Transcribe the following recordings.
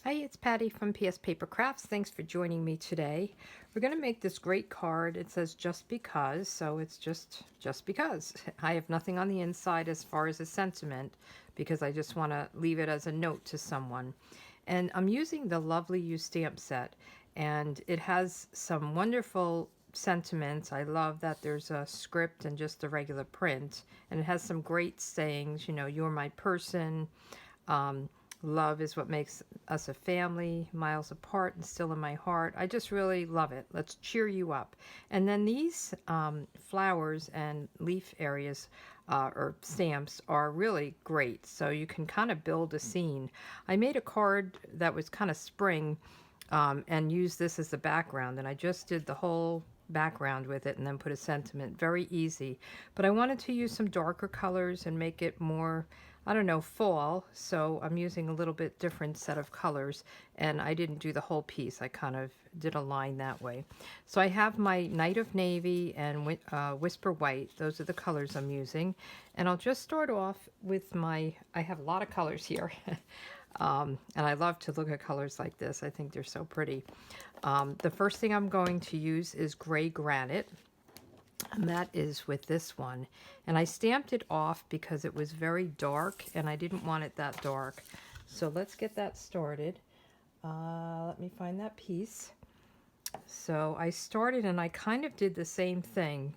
Hi, it's Patty from PS Paper Crafts. Thanks for joining me today. We're going to make this great card. It says just because, so it's just because. I have nothing on the inside as far as a sentiment because I just want to leave it as a note to someone. And I'm using the Lovely You stamp set, and it has some wonderful sentiments. I love that there's a script and just a regular print, and it has some great sayings, you're my person. Um, Love is what makes us a family, miles apart and still in my heart. I just really love it. Let's cheer you up. And then these flowers and leaf areas or stamps are really great. So you can kind of build a scene. I made a card that was kind of spring and used this as the background. And I just did the whole background with it and then put a sentiment. Very easy. But I wanted to use some darker colors and make it more, I don't know, fall, so I'm using a little bit different set of colors, and I didn't do the whole piece. I kind of did a line that way. So I have my Night of Navy and Whisper White. Those are the colors I'm using, and I'll just start off with I have a lot of colors here, and I love to look at colors like this. I think they're so pretty. The first thing I'm going to use is Gray Granite. And that is with this one. And I stamped it off because it was very dark and I didn't want it that dark. So let's get that started. Let me find that piece. So I started and I kind of did the same thing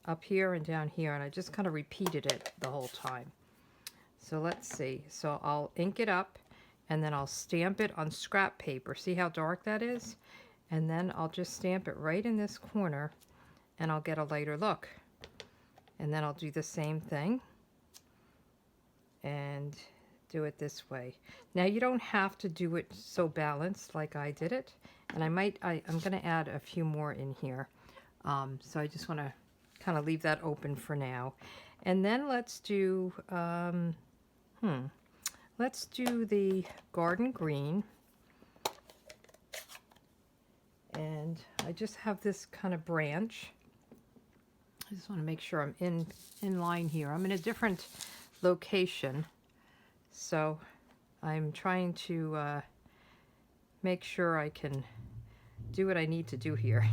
up here and down here, and I just kind of repeated it the whole time. So let's see. So I'll ink it up and then I'll stamp it on scrap paper. See how dark that is? And then I'll just stamp it right in this corner and I'll get a lighter look. And then I'll do the same thing and do it this way. Now you don't have to do it so balanced like I did it. And I'm going to add a few more in here. So I just want to kind of leave that open for now. And then let's do, let's do the garden green. And I just have this kind of branch. I just want to make sure I'm in line here. I'm in a different location, so I'm trying to make sure I can do what I need to do here.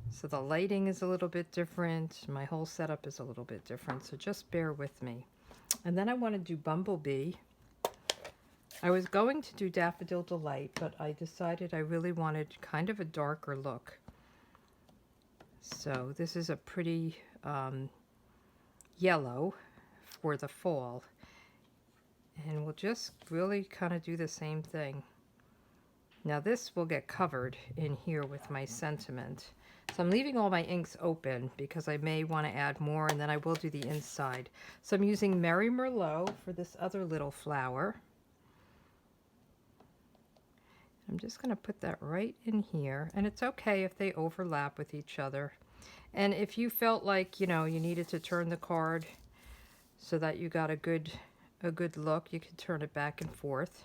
So the lighting is a little bit different. My whole setup is a little bit different, so just bear with me. And then I want to do Bumblebee. I was going to do Daffodil Delight, but I decided I really wanted kind of a darker look. So this is a pretty yellow for the fall. And we'll just really kind of do the same thing. Now this will get covered in here with my sentiment. So I'm leaving all my inks open because I may want to add more, and then I will do the inside. So I'm using Merry Merlot for this other little flower. I'm just going to put that right in here, and it's okay if they overlap with each other. And if you felt like, you needed to turn the card so that you got a good look, you could turn it back and forth.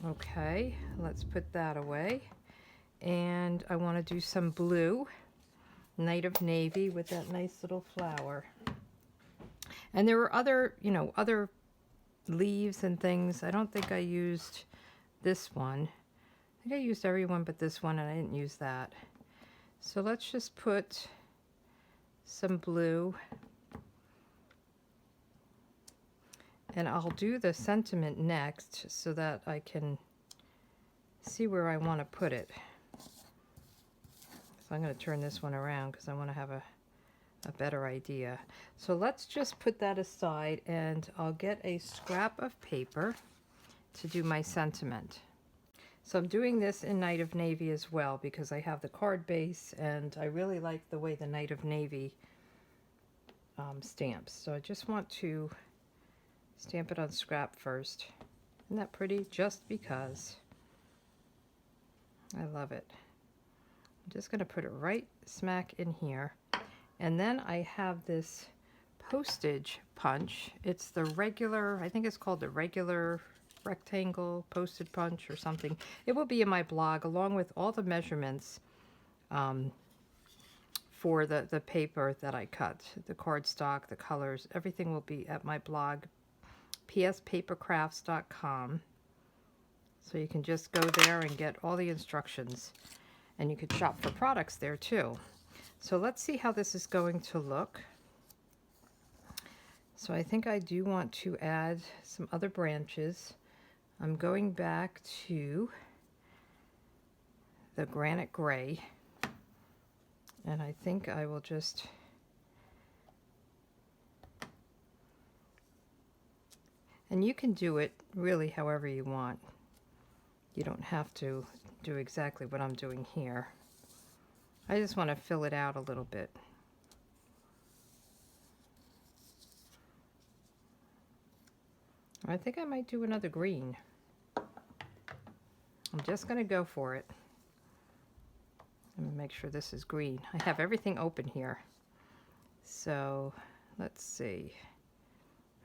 Okay, let's put that away. And I want to do some blue, Night of Navy, with that nice little flower. And there were other, other leaves and things. I don't think I used this one. I think I used every one but this one, and I didn't use that. So let's just put some blue. And I'll do the sentiment next so that I can see where I want to put it. So I'm going to turn this one around because I want to have a better idea. So let's just put that aside, and I'll get a scrap of paper to do my sentiment. So I'm doing this in Night of Navy as well because I have the card base and I really like the way the Night of Navy stamps. So I just want to stamp it on scrap first. Isn't that pretty? Just because. I love it. I'm just going to put it right smack in here. And then I have this postage punch. It's the regular, I think it's called the regular rectangle postage punch or something. It will be in my blog along with all the measurements for the paper that I cut, the cardstock, the colors, everything will be at my blog pspapercrafts.com. So you can just go there and get all the instructions. And you could shop for products there too. So let's see how this is going to look. So I think I do want to add some other branches. I'm going back to the granite gray. And I think I will just and you can do it really however you want. You don't have to do exactly what I'm doing here. I just want to fill it out a little bit. I think I might do another green. I'm just going to go for it. Let me make sure this is green. I have everything open here. So let's see.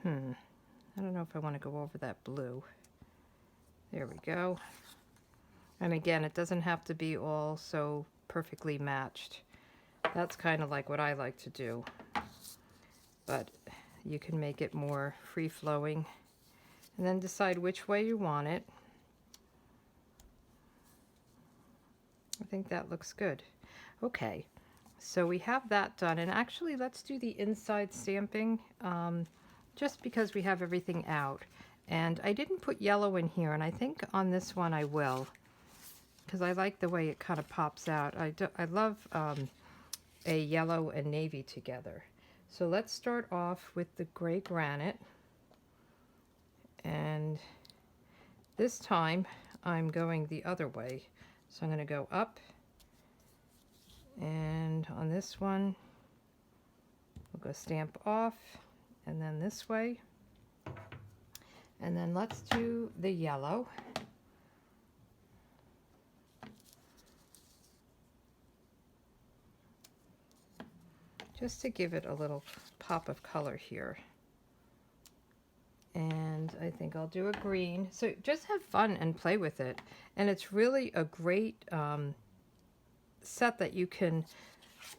I don't know if I want to go over that blue. There we go. And again, it doesn't have to be all so perfectly matched. That's kind of like what I like to do. But you can make it more free-flowing and then decide which way you want it. I think that looks good. Okay, so we have that done. And actually, let's do the inside stamping just because we have everything out. And I didn't put yellow in here, and I think on this one I will, because I like the way it kind of pops out. I love a yellow and navy together. So let's start off with the gray granite. And this time I'm going the other way. So I'm going to go up, and on this one we'll go stamp off, and then this way. And then let's do the yellow. Just to give it a little pop of color here. And I think I'll do a green. So just have fun and play with it. And it's really a great set that you can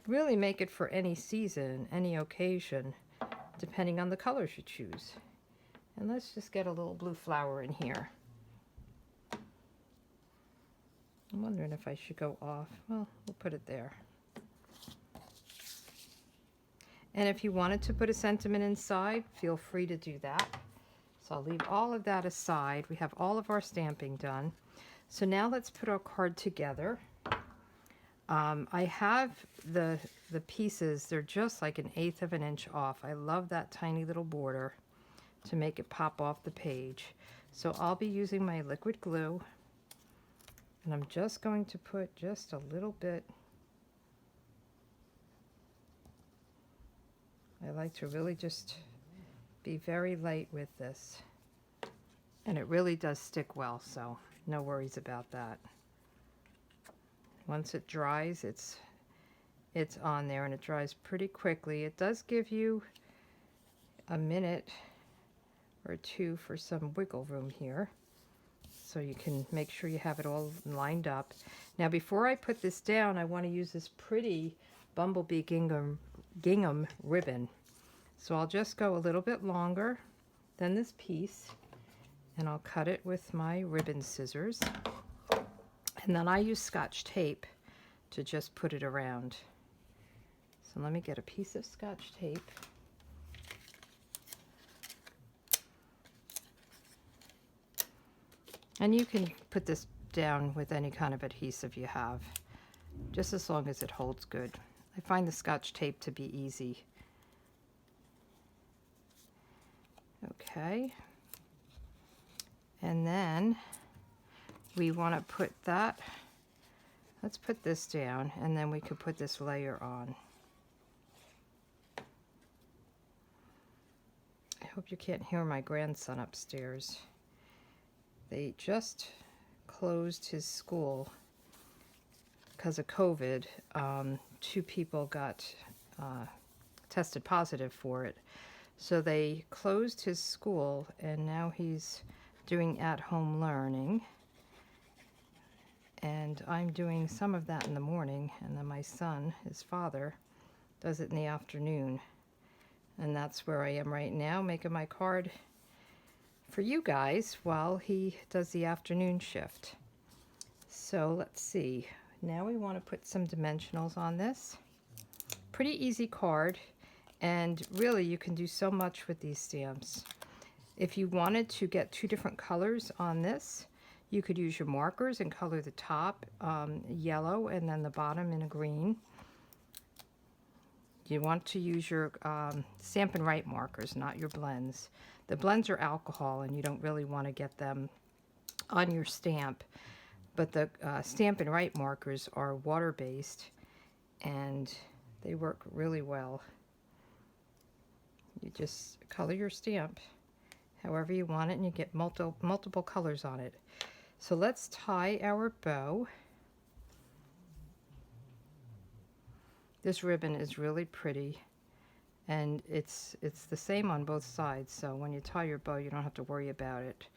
really make it for any season, any occasion, depending on the colors you choose. And let's just get a little blue flower in here. I'm wondering if I should go off. Well, we'll put it there. And if you wanted to put a sentiment inside, feel free to do that. So I'll leave all of that aside. We have all of our stamping done. So now let's put our card together. I have the pieces, they're just like 1/8 of an inch off. I love that tiny little border to make it pop off the page. So I'll be using my liquid glue, and I'm just going to put just a little bit. I like to really just be very light with this, and it really does stick well, so no worries about that. Once it dries, it's on there, and it dries pretty quickly. It does give you a minute or two for some wiggle room here, so you can make sure you have it all lined up. Now before I put this down, I want to use this pretty Bumblebee gingham ribbon. So I'll just go a little bit longer than this piece, and I'll cut it with my ribbon scissors. And then I use Scotch tape to just put it around. So let me get a piece of Scotch tape. And you can put this down with any kind of adhesive you have, just as long as it holds good. I find the Scotch tape to be easy. Okay. And then we want to put that, let's put this down, and then we could put this layer on. I hope you can't hear my grandson upstairs. They just closed his school because of COVID. 2 people got tested positive for it. So they closed his school, and now he's doing at-home learning. And I'm doing some of that in the morning, and then my son, his father, does it in the afternoon. And that's where I am right now, making my card. for you guys while he does the afternoon shift. So let's see. Now we want to put some dimensionals on this. Pretty easy card, and really you can do so much with these stamps. If you wanted to get two different colors on this, you could use your markers and color the top yellow and then the bottom in a green. You want to use your Stampin' Write markers, not your blends. The blends are alcohol and you don't really want to get them on your stamp. But the Stampin' Write markers are water-based and they work really well. You just color your stamp however you want it and you get multiple colors on it. So let's tie our bow. This ribbon is really pretty and it's the same on both sides, so when you tie your bow you don't have to worry about it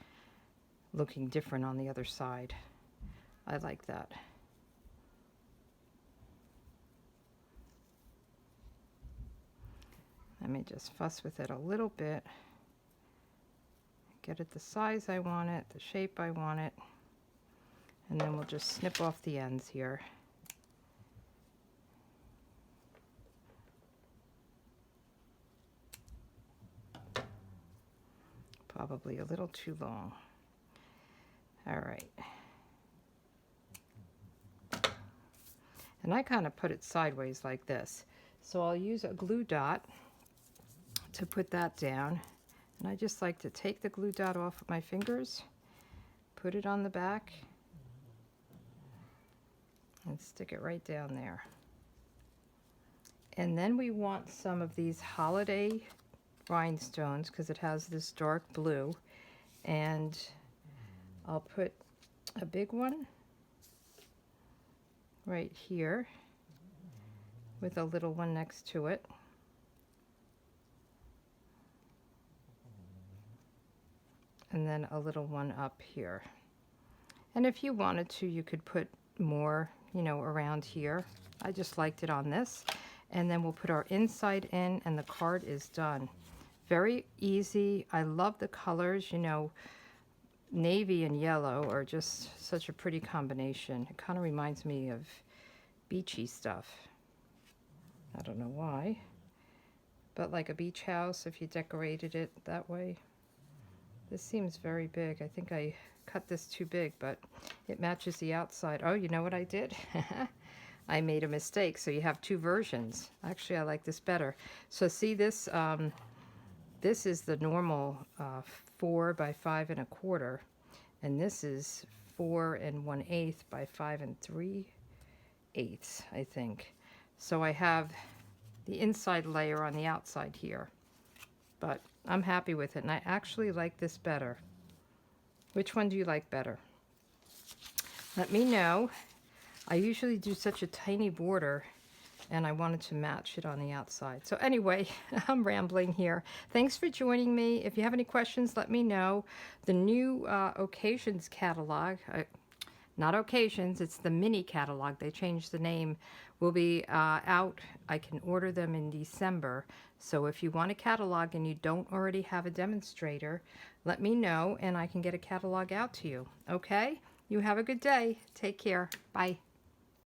looking different on the other side. I like that. Let me just fuss with it a little bit. Get it the size I want it, the shape I want it, and then we'll just snip off the ends here. Probably a little too long. All right. And I kind of put it sideways like this. So I'll use a glue dot to put that down. And I just like to take the glue dot off of my fingers, put it on the back, and stick it right down there. And then we want some of these holiday rhinestones because it has this dark blue. And I'll put a big one right here with a little one next to it. And then a little one up here. And if you wanted to, you could put more, you know, around here. I just liked it on this. And then we'll put our inside in and the card is done. Very easy. I love the colors, you know, navy and yellow are just such a pretty combination. It kind of reminds me of beachy stuff. I don't know why, but like a beach house if you decorated it that way. This seems very big. I think I cut this too big, but it matches the outside. Oh, you know what I did? I made a mistake. So you have two versions. Actually, I like this better. So see this, this is the normal 4 by 5 1/4, and this is 4 1/8 by 5 3/8, I think. So I have the inside layer on the outside here, but I'm happy with it, and I actually like this better. Which one do you like better? Let me know. I usually do such a tiny border, and I wanted to match it on the outside. So anyway, I'm rambling here. Thanks for joining me. If you have any questions, let me know. The new Occasions catalog, not Occasions, it's the mini catalog. They changed the name. Will be out. I can order them in December. So if you want a catalog and you don't already have a demonstrator, let me know and I can get a catalog out to you. Okay? You have a good day. Take care. Bye.